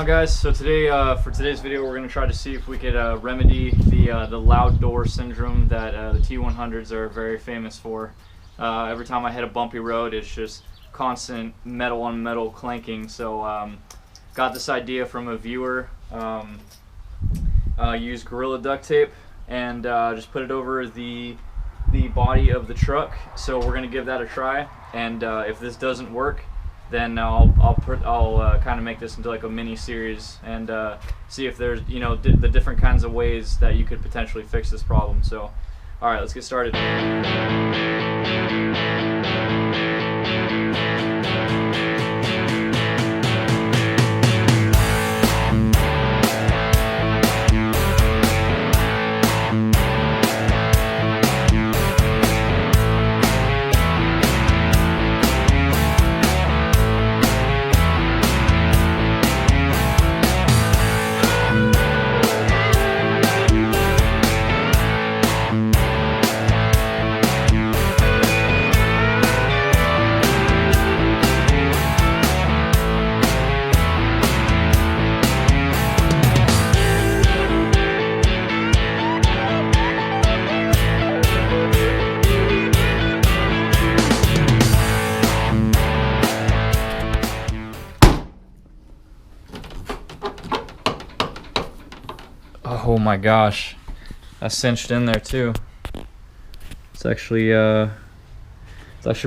on, guys? So today, for today's video, we're going to try to see if we could remedy the loud door syndrome that the T100s are very famous for. Every time I hit a bumpy road, it's just constant metal on metal clanking. So got this idea from a viewer. Use Gorilla duct tape and just put it over the body of the truck. So we're going to give that a try, and if this doesn't work, then I'll kind of make this into like a mini series and see if there's, you know, the different kinds of ways that you could potentially fix this problem. So, all right, let's get started. Oh my gosh, that's cinched in there too. It's actually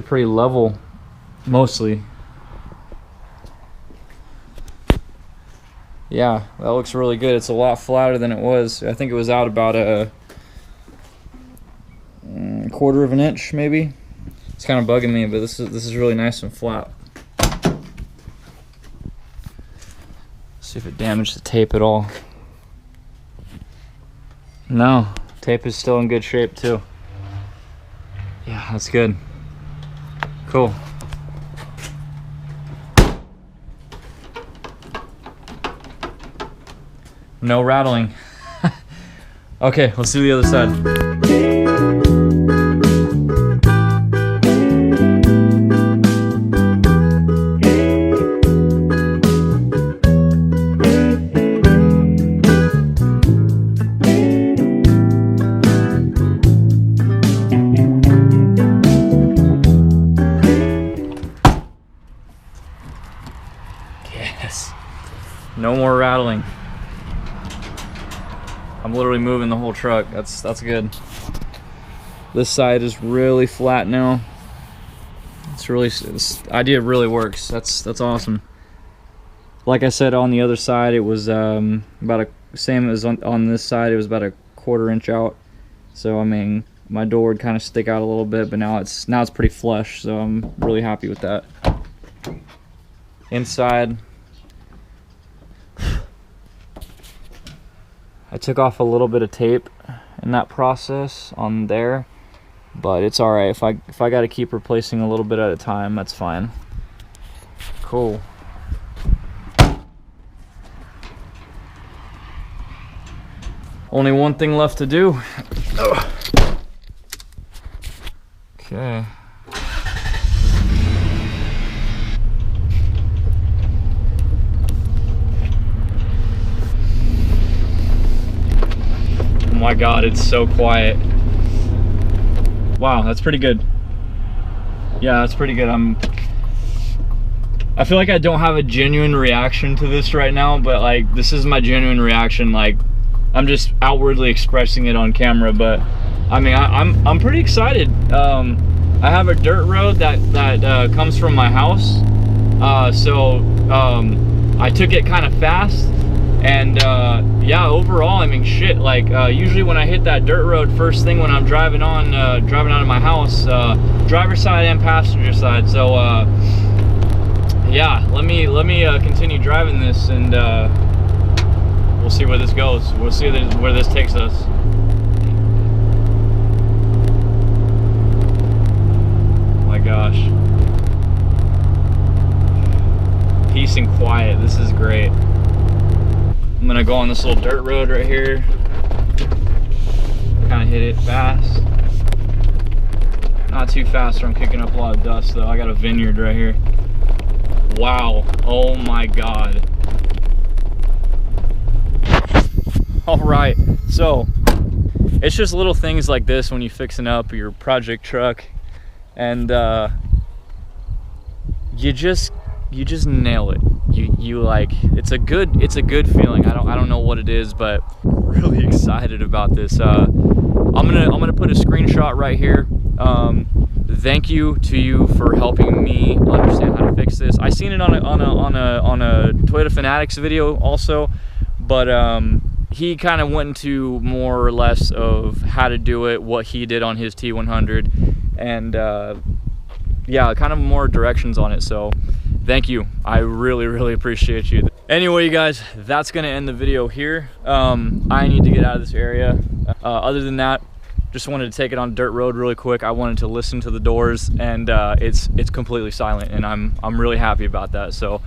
pretty level, mostly. Yeah, that looks really good. It's a lot flatter than it was. I think it was out about a quarter of an inch, maybe. It's kind of bugging me, but this is really nice and flat. See if it damaged the tape at all. No, tape is still in good shape too. Yeah, that's good. Cool. No rattling. Okay, let's do the other side. Yes. No more rattling. I'm literally moving the whole truck. That's good. This side is really flat now. This idea really works. That's awesome. Like I said, on the other side, it was about same as on this side. It was about a quarter inch out. So I mean, my door would kind of stick out a little bit, but now it's pretty flush. So I'm really happy with that. Inside, I took off a little bit of tape in that process on there, but it's all right. If I got to keep replacing a little bit at a time, that's fine. Cool. Only one thing left to do. Okay. Oh my God, it's so quiet. Wow, that's pretty good. Yeah, that's pretty good. I feel like I don't have a genuine reaction to this right now, but like this is my genuine reaction. Like I'm just outwardly expressing it on camera, but I mean I'm pretty excited. I have a dirt road that comes from my house, so I took it kind of fast. And yeah, overall, I mean, shit, like usually when I hit that dirt road first thing when I'm driving out of my house, driver's side and passenger side. So yeah, let me continue driving this, and we'll see where this goes. We'll see where this takes us. Oh my gosh, peace and quiet. This is great. I'm gonna go on this little dirt road right here. Kind of hit it fast. Not too fast or I'm kicking up a lot of dust though. I got a vineyard right here. Wow, oh my God. All right, so it's just little things like this when you're fixing up your project truck, and you just nail it. You like, it's a good feeling. I don't know what it is, but really excited about this. I'm gonna put a screenshot right here. Thank you to you for helping me understand how to fix this. I seen it on a Toyota Fanatics video also, but he kind of went into more or less of how to do it, what he did on his T100, and yeah, kind of more directions on it. So thank you, I really appreciate you. Anyway, you guys, that's gonna end the video here. I need to get out of this area. Other than that, just wanted to take it on a dirt road really quick. I wanted to listen to the doors, and it's completely silent, and I'm really happy about that. So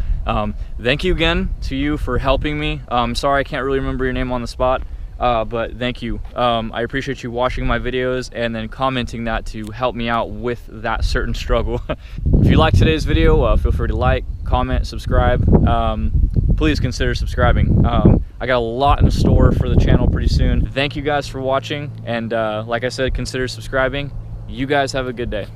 thank you again to you for helping me. Sorry I can't really remember your name on the spot, but thank you. I appreciate you watching my videos and then commenting that to help me out with that certain struggle. If you liked today's video, feel free to like, comment, subscribe. Please consider subscribing. I got a lot in store for the channel pretty soon. Thank you guys for watching, and like I said, consider subscribing. You guys have a good day.